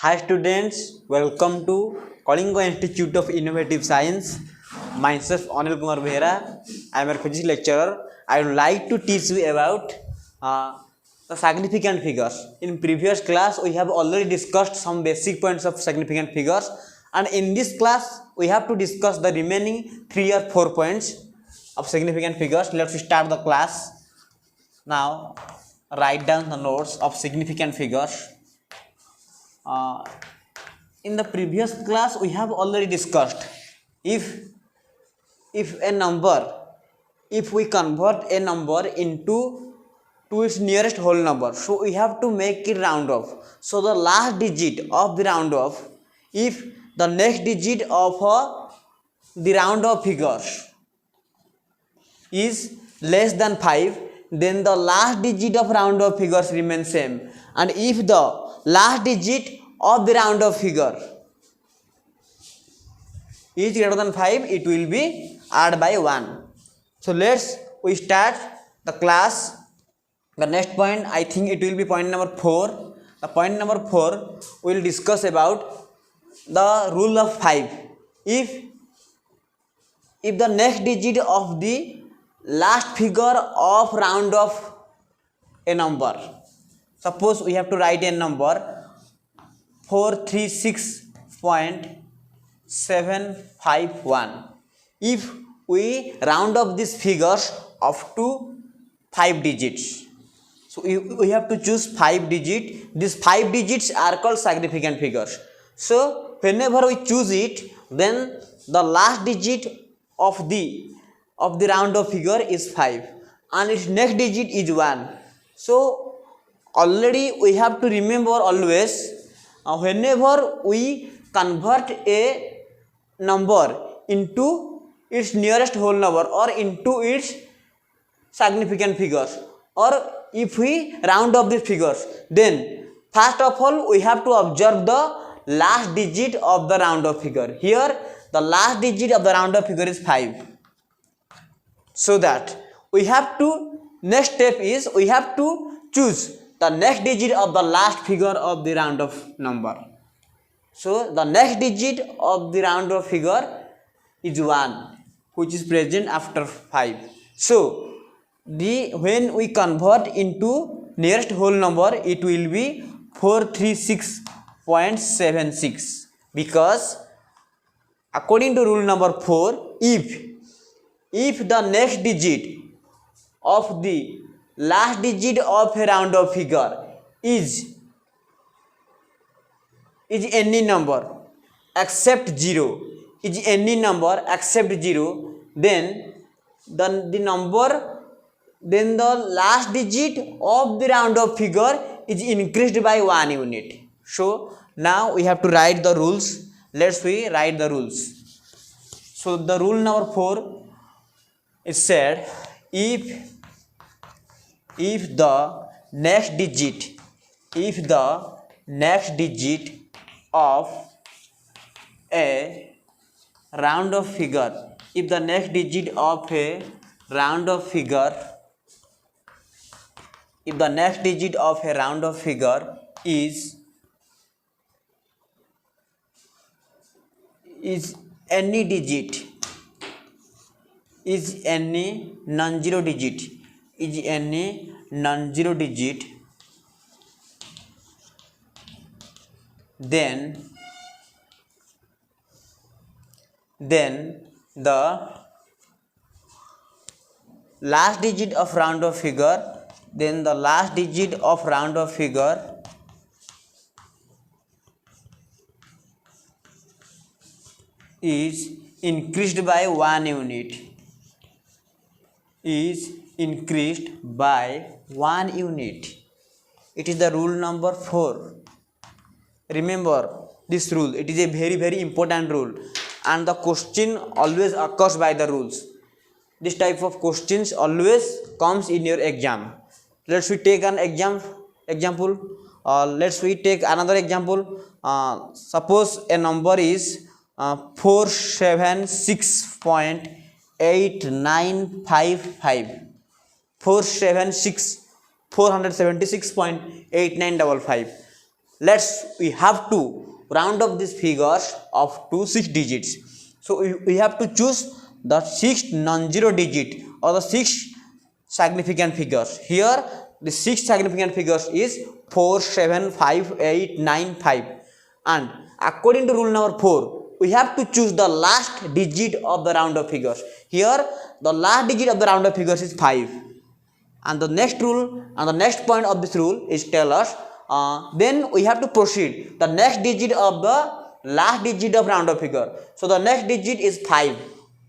Hi students, welcome to Kalinga Institute of Innovative Science. Myself Anil Kumar Behera. I am a physics lecturer. I would like to teach you about the significant figures. In previous class, we have already discussed some basic points of significant figures, and in this class, we have to discuss the remaining 3 or 4 points of significant figures. Let's start the class. Now, write down the notes of significant figures. In the previous class we have already discussed if a number, if we convert a number into to its nearest whole number, so we have to make it round off. So the last digit of the round off, if the next digit of the round off figures is less than 5, then the last digit of round off figures remains same, and if the last digit of the round off figure is greater than 5, it will be added by 1. So we start the class. The next point, I think it will be point number 4. The point number 4 we will discuss about the rule of 5. If the next digit of the last figure of round of a number, suppose we have to write a number 436.751. If we round up these figures up to 5 digits, so we have to choose 5 digits. These 5 digits are called significant figures. So whenever we choose it, then the last digit of the round of figure is 5 and its next digit is 1. So already we have to remember always, whenever we convert a number into its nearest whole number or into its significant figures, or if we round up these figures, then first of all we have to observe the last digit of the round up figure. Here the last digit of the round up figure is 5. So that we have to, next step is we have to choose the next digit of the last figure of the round off number. So the next digit of the round off figure is 1, which is present after 5. So when we convert into nearest whole number, it will be 436.76, because according to rule number 4, if the next digit of the last digit of a round off figure is any number except 0, is any number except 0, then the last digit of the round off figure is increased by 1 unit. So now we have to write the rules. Let's write the rules. So the rule number 4 is said, if the next digit of a round of figure, if the next digit of a round of figure is any digit, is any non-zero digit, then the last digit of round of figure, is increased by 1 unit, It is the rule number 4. Remember this rule, it is a very, very important rule, and the question always occurs by the rules. This type of questions always comes in your exam. Let's take an example. Let's take another example. Suppose a number is 476.8955. 476.8955. let's we have to round up these figures up to 6 digits. So we have to choose the 6th non-zero digit or the 6 significant figures. Here the 6 significant figures is 4, 7, 5, 8, 9, 5, and according to rule number 4 we have to choose the last digit of the round of figures. Here the last digit of the round of figures is 5, and the next rule and the next point of this rule is tell us then we have to proceed the next digit of the last digit of round of figure. So the next digit is 5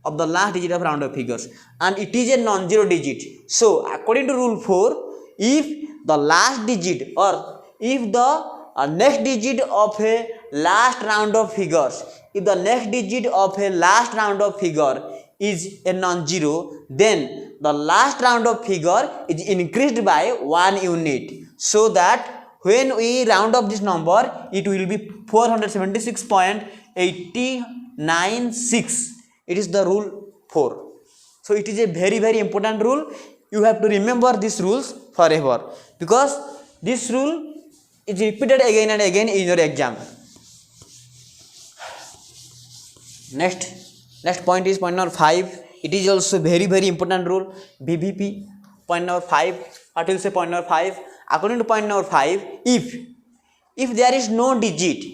of the last digit of round of figures, and it is a non-zero digit. So according to rule 4, if the last digit or if the next digit of a last round of figures, if the next digit of a last round of figure is a non-zero, then the last round of figure is increased by 1 unit, so that when we round up this number it will be 476.896. It is the rule 4. So it is a very important rule. You have to remember these rules forever, because this rule is repeated again and again in your exam. Next point is point number 5. It is also very important rule, BVP. Point number 5. What will say point number 5? According to point number 5, if there is no digit,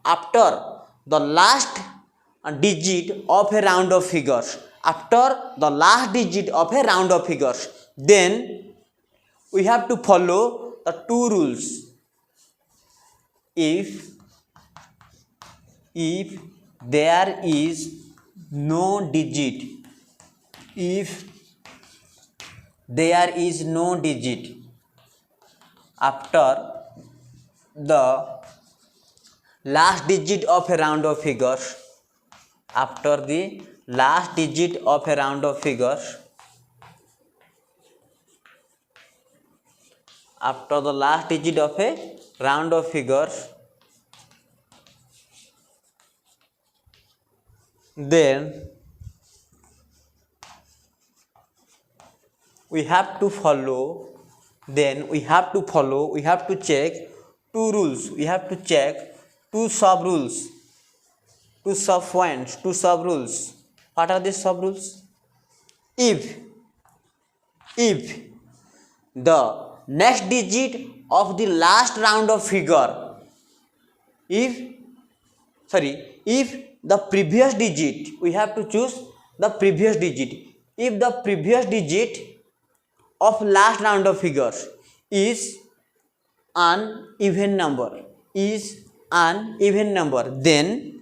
after the last digit of a round of figures, then we have to follow the 2 rules. If there is no digit, after the last digit of a round of figures, then we have to check 2 rules. We have to check 2 sub rules, 2 sub points, 2 sub rules. What are these sub rules? If the next digit of the last round of figure, if the previous digit, we have to choose the previous digit. If the previous digit of last round of figures is an even number, then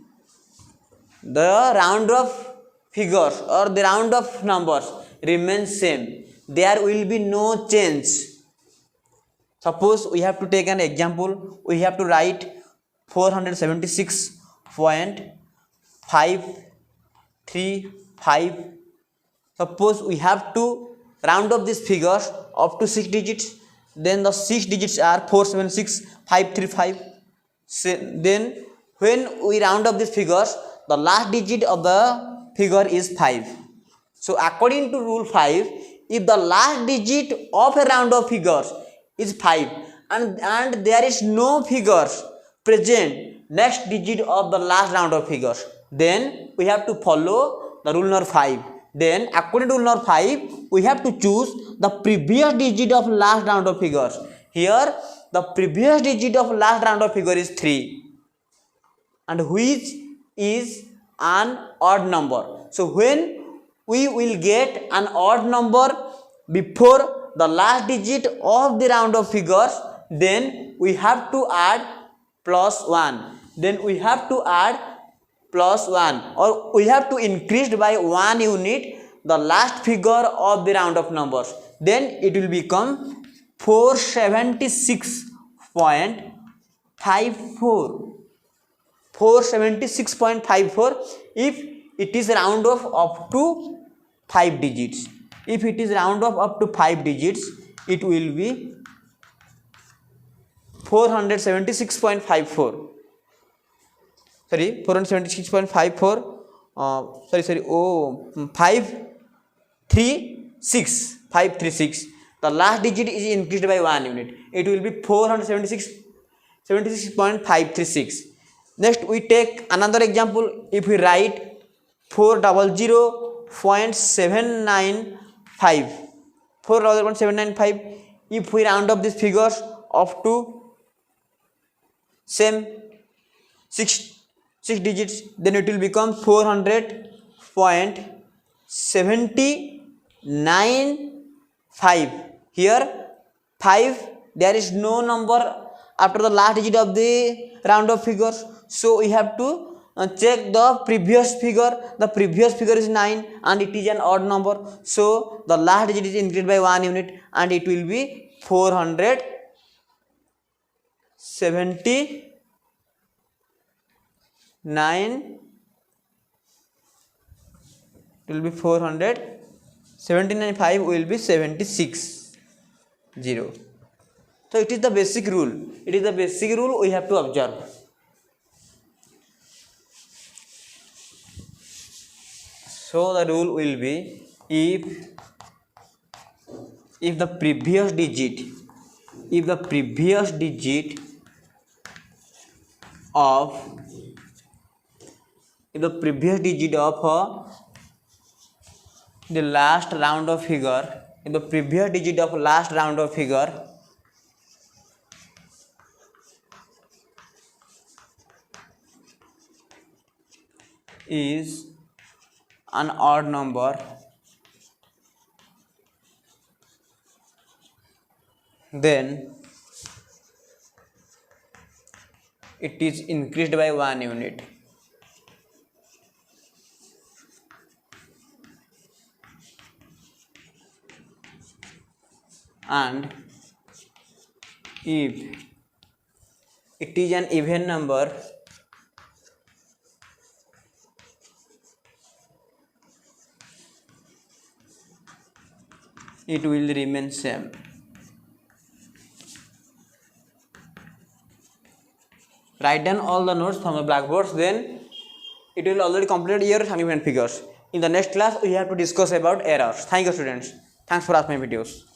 the round of figures or the round of numbers remains same. There will be no change. Suppose we have to take an example. We have to write 476.535. Suppose we have to round up these figures up to 6 digits. Then the 6 digits are 476.535. Then when we round up these figures, the last digit of the figure is 5. So according to rule 5, if the last digit of a round of figures is 5 and there is no figures present next digit of the last round of figures, then we have to follow the rule number 5. Then according to rule number 5, we have to choose the previous digit of last round of figures. Here the previous digit of last round of figure is 3, and which is an odd number. So when we will get an odd number before the last digit of the round of figures, then we have to add +1. Then we have to add +1, or we have to increase by 1 unit the last figure of the round of numbers. Then it will become 476.54. 476.54 if it is round off up to 5 digits. If it is round off up to 5 digits, it will be 476.54. Sorry, 476.54. 536. the last digit is increased by 1 unit. It will be 476.536. Next we take another example. If we write 400.795, 400.795, if we round up these figures up to same six digits, then it will become 400.795. Here 5, there is no number after the last digit of the round of figures, so we have to check the previous figure. The previous figure is 9 and it is an odd number, so the last digit is increased by 1 unit and it will be 479. It will be 479.5 will be 76 0. So it is the basic rule. It is the basic rule we have to observe. So the rule will be, if the previous digit of the last round of figure, if the previous digit of last round of figure is an odd number, then it is increased by 1 unit. And if it is an even number, it will remain same. Write down all the notes from the blackboards, then it will already complete your assignment figures. In the next class we have to discuss about errors. Thank you students. Thanks for watching my videos.